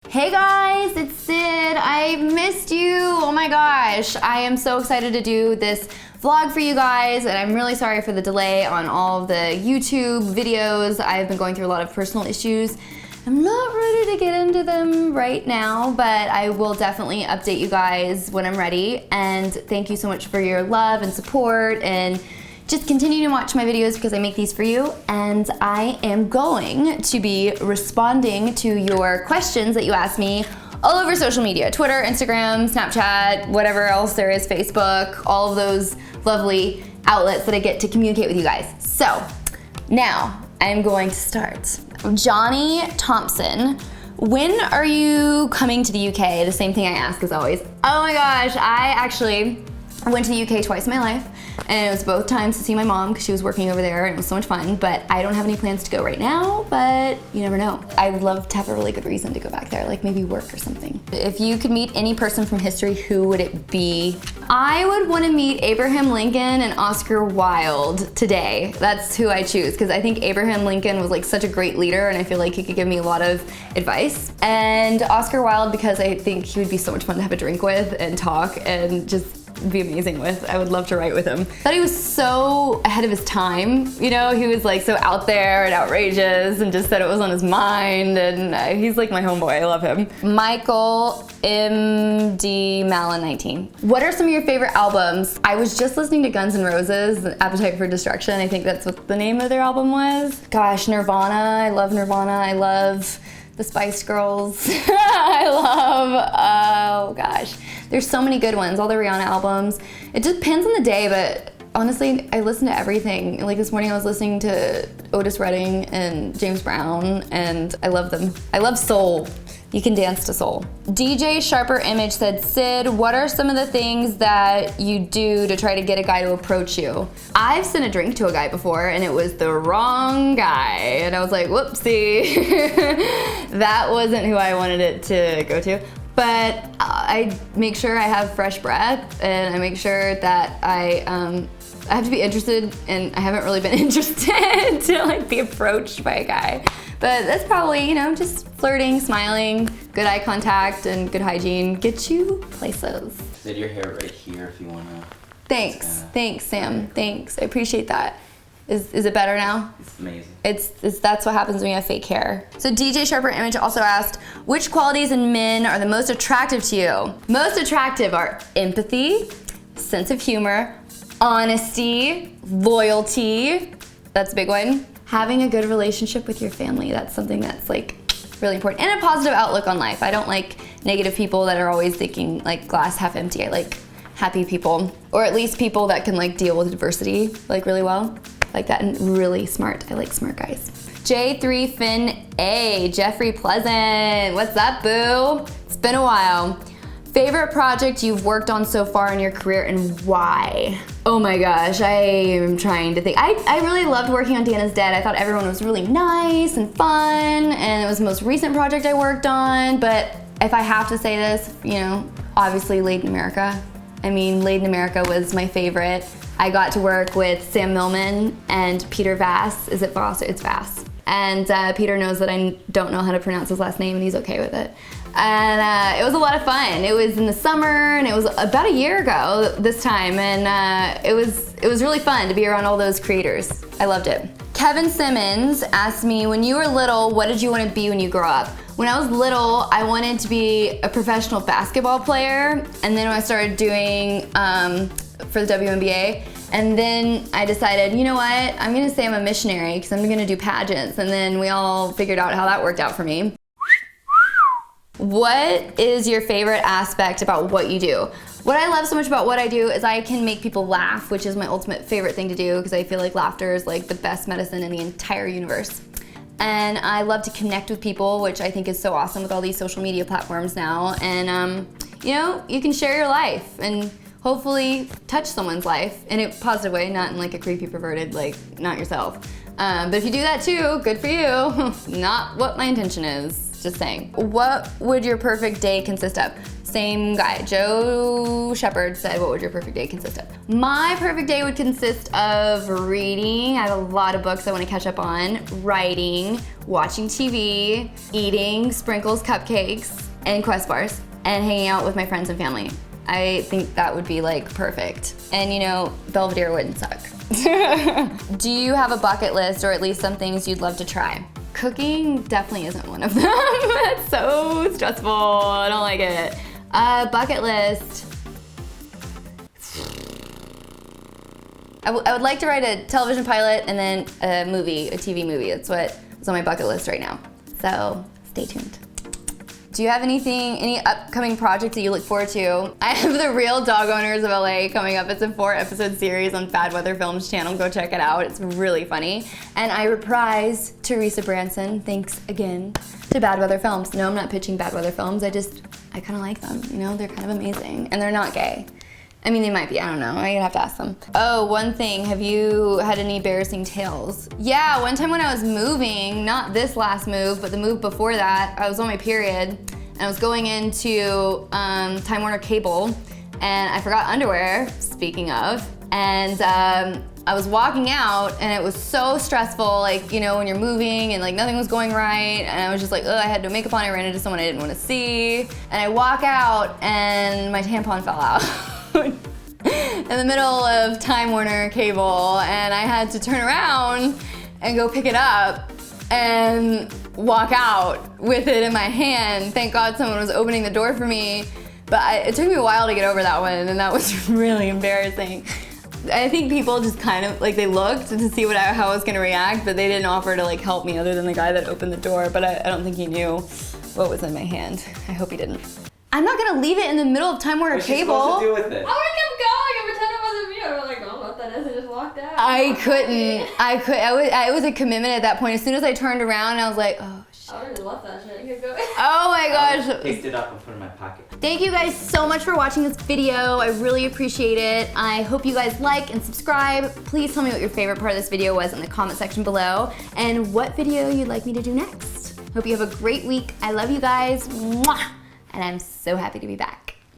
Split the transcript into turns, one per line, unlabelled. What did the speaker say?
Hey guys, it's Syd. I missed you. Oh my gosh. I am so excited to do this vlog for you guys, and I'm really sorry for the delay on all of the YouTube videos. I've been going through a lot of personal issues. I'm not ready to get into them right now, but I will definitely update you guys when I'm ready. And thank you so much for your love and support, and just continue to watch my videos because I make these for you, and I am going to be responding to your questions that you ask me all over social media, Twitter, Instagram, Snapchat, whatever else there is, Facebook, all of those lovely outlets that I get to communicate with you guys. So now I'm going to start. Johnny Thompson, when are you coming to the UK? The same thing I ask as always. Oh my gosh, I actually went to the UK twice in my life, and it was both times to see my mom because she was working over there, and it was so much fun. But I don't have any plans to go right now, but you never know. I would love to have a really good reason to go back there, like maybe work or something. If you could meet any person from history, who would it be? I would want to meet Abraham Lincoln and Oscar Wilde today. That's who I choose, because I think Abraham Lincoln was like such a great leader, and I feel like he could give me a lot of advice. And Oscar Wilde, because I think he would be so much fun to have a drink with and talk and just be amazing with. I would love to write with him. I thought he was so ahead of his time. You know, he was like so out there and outrageous and just said it was on his mind, and he's like my homeboy. I love him. Michael M.D. Malin 19. What are some of your favorite albums? I was just listening to Guns N' Roses, Appetite for Destruction. I think that's what the name of their album was. Gosh, Nirvana. I love Nirvana. I love the Spice Girls. I love, oh gosh. There's so many good ones, all the Rihanna albums. It depends on the day, but honestly, I listen to everything. Like this morning I was listening to Otis Redding and James Brown, and I love them. I love soul. You can dance to soul. DJ Sharper Image said, Syd, what are some of the things that you do to try to get a guy to approach you? I've sent a drink to a guy before, and it was the wrong guy. And I was like, whoopsie. That wasn't who I wanted it to go to. But I make sure I have fresh breath, and I make sure that I have to be interested, and I haven't really been interested to like be approached by a guy. But that's probably, you know, just flirting, smiling, good eye contact, and good hygiene get you places.
Did your hair right here if you wanna.
Thanks, thanks, Sam. Thanks, I appreciate that. Is it better now?
It's amazing.
That's what happens when you have fake hair. So DJ Sharper Image also asked, which qualities in men are the most attractive to you? Most attractive are empathy, sense of humor, honesty, loyalty. That's a big one. Having a good relationship with your family. That's something that's like really important. And a positive outlook on life. I don't like negative people that are always thinking like glass half empty. I like happy people, or at least people that can like deal with adversity like really well. Like that, and really smart. I like smart guys. J3 Finn A, Jeffrey Pleasant. What's up, boo? It's been a while. Favorite project you've worked on so far in your career, and why? Oh my gosh, I am trying to think. I really loved working on Dana's Dead. I thought everyone was really nice and fun, and it was the most recent project I worked on. But if I have to say this, you know, obviously Laid in America. I mean, Laid in America was my favorite. I got to work with Sam Millman and Peter Vass. Is it Voss? It's Vass. And Peter knows that I don't know how to pronounce his last name, and he's okay with it. And it was a lot of fun. It was in the summer, and it was about a year ago this time, and it was really fun to be around all those creators. I loved it. Kevin Simmons asked me, when you were little, what did you want to be when you grow up? When I was little, I wanted to be a professional basketball player, and then when I started doing for the WNBA, and then I decided, you know what, I'm gonna say I'm a missionary because I'm gonna do pageants, and then we all figured out how that worked out for me. What is your favorite aspect about what you do? What I love so much about what I do is I can make people laugh, which is my ultimate favorite thing to do, because I feel like laughter is like the best medicine in the entire universe. And I love to connect with people, which I think is so awesome with all these social media platforms now. And you know, you can share your life and hopefully touch someone's life in a positive way, not in like a creepy, perverted, like not yourself. But if you do that too, good for you. Not what my intention is, just saying. What would your perfect day consist of? Same guy, Joe Shepard, said, what would your perfect day consist of? My perfect day would consist of reading. I have a lot of books I want to catch up on, writing, watching TV, eating sprinkles, cupcakes, and Quest bars, and hanging out with my friends and family. I think that would be like perfect. And you know, Belvedere wouldn't suck. Do you have a bucket list, or at least some things you'd love to try? Cooking definitely isn't one of them. That's so stressful, I don't like it. Bucket list. I would like to write a television pilot and then a TV movie. That's what's on my bucket list right now. So stay tuned. Do you have any upcoming projects that you look forward to? I have The Real Dog Owners of LA coming up. It's a 4-episode series on Bad Weather Films channel. Go check it out. It's really funny. And I reprise Teresa Branson. Thanks again to Bad Weather Films. No, I'm not pitching Bad Weather Films. I kind of like them. You know, they're kind of amazing. And they're not gay. I mean, they might be, I don't know, I'd have to ask them. Oh, one thing, have you had any embarrassing tales? Yeah, one time when I was moving, not this last move, but the move before that, I was on my period, and I was going into Time Warner Cable, and I forgot underwear, speaking of, and I was walking out, and it was so stressful, like, you know, when you're moving, and like nothing was going right, and I was just like, ugh, I had no makeup on, I ran into someone I didn't want to see, and I walk out, and my tampon fell out. In the middle of Time Warner Cable, and I had to turn around and go pick it up and walk out with it in my hand. Thank God someone was opening the door for me, but it took me a while to get over that one, and that was really embarrassing. I think people just kind of, like, they looked to see how I was gonna react, but they didn't offer to like help me other than the guy that opened the door, but I don't think he knew what was in my hand. I hope he didn't. I'm not gonna leave it in the middle of Time Warner Cable.
What's she supposed to do with it?
I kept going and pretend it wasn't me. I was like, oh, what that is? I just walked out.
I couldn't. It was a commitment at that point. As soon as I turned around, I was like, oh shit.
I would have just left that shit. You could go.
Oh my gosh.
Picked it up and put it in my pocket.
Thank you guys so much for watching this video. I really appreciate it. I hope you guys like and subscribe. Please tell me what your favorite part of this video was in the comment section below, and what video you'd like me to do next. Hope you have a great week. I love you guys. Mwah! And I'm so happy to be back.